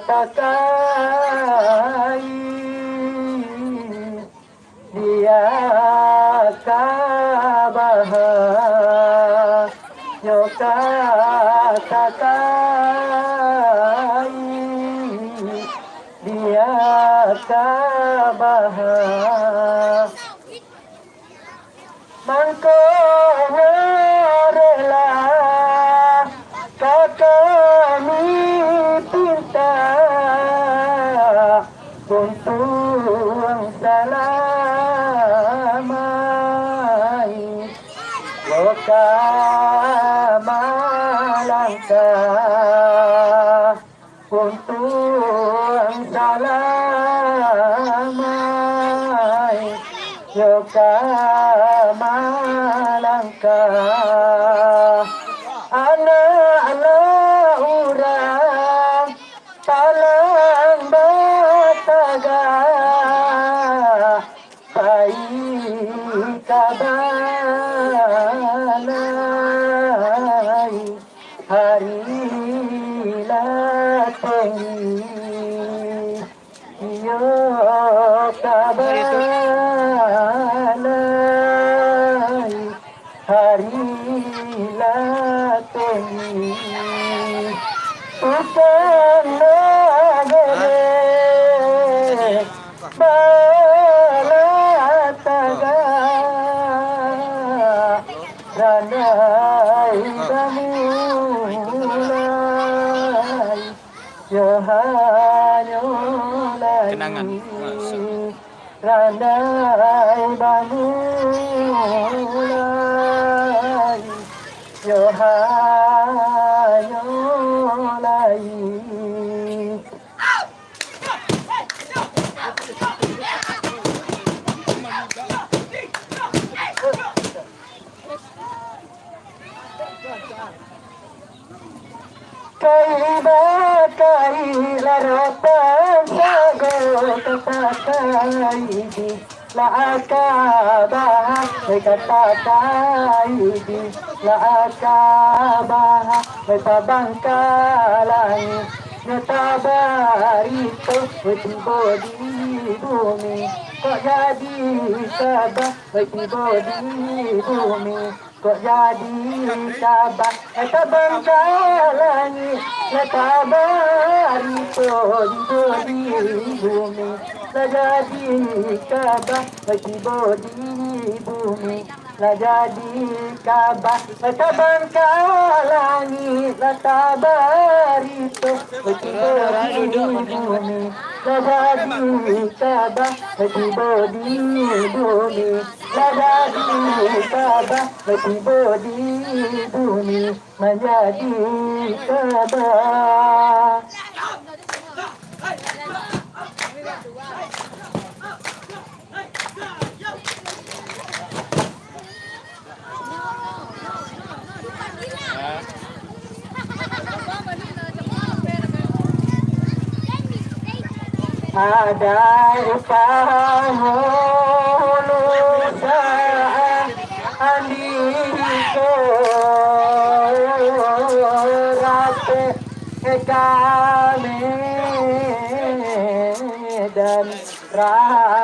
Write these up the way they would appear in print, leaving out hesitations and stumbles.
takai dia kabaha nyoka takai dia kabaha mangko rela kami pinta buntung salamai loka malangka buntung salamai loka malangka anak-anak urang talang bataga baik kabanai hari latih yo kabanai hari latih bukan negeri balataga ranai banulai johanyulai ranai banulai johanyulai kai laratan sago katakai di la akabah katakai di la akabah tabangkalai netabarito tibo di bumi kok jadi sabah tibo di bumi kok jadi sabah tabangkalai netabarito tibo di bumi jadi sabah tibo di bumi jadi kabah tabangkalai netabarito tibo di bumi jadi kabah tibo di bumi jadi kabah tibo di bumi menjadi kabah ada upahulusa andiko rate kami dan ramunja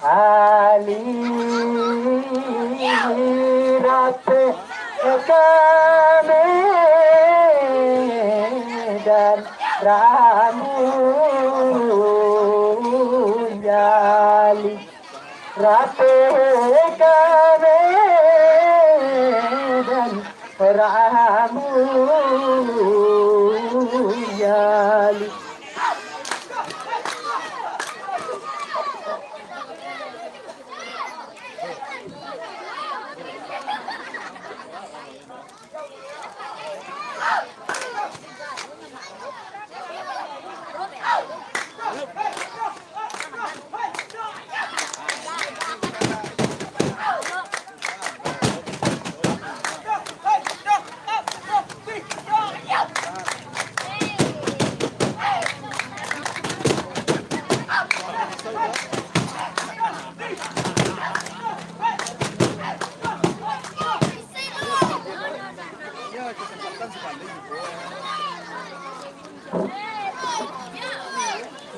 ali rate kami dan ramunjali rate kami dan ramunjali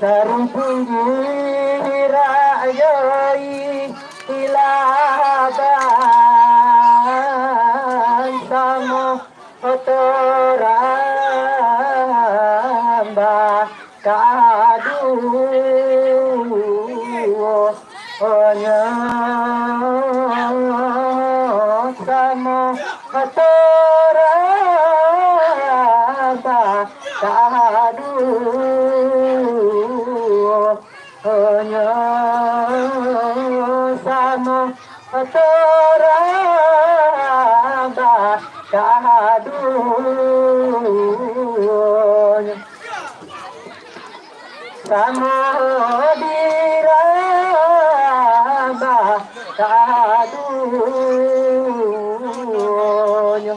sarung punggira ayoi ilaban samo otoramba kadu onyo samo otoramba kadu onyo samo otoramba kadu samudira kadunya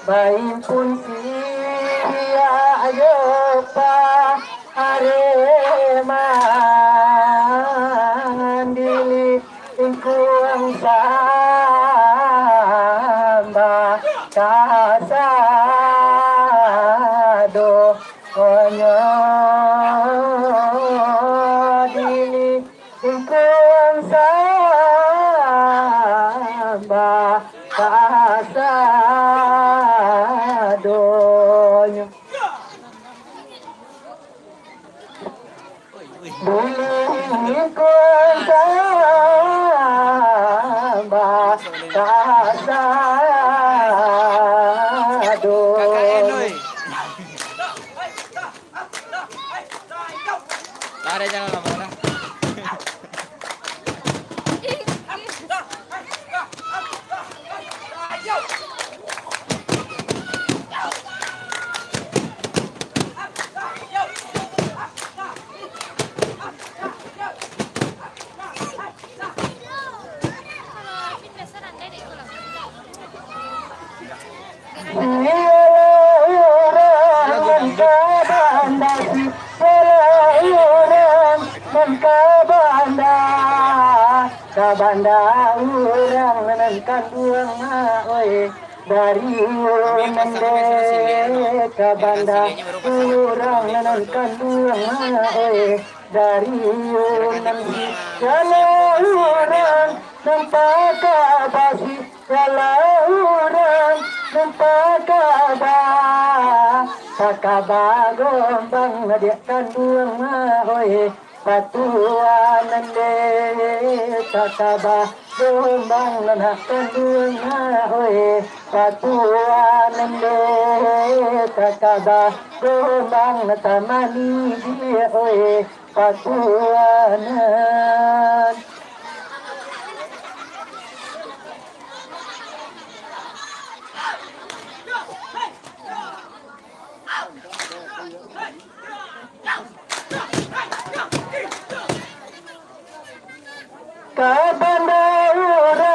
bayin pun sia ayo pa arema dili ingkuang samba kasado onyo dili ingkuang samba kasadonyo dili ingkuang samba kasadonyo Lari jangan lama-lama. Kabanda urang menentang uang oi dari nende kabanda urang menentang uang oi dari nende kalau urang nampak kabasi kalau urang nampak kabah gombang ngadiakan uang oi patuan nende takaba gombang nanakan bunga oi patuan nende takaba gombang natamani dia oi patuan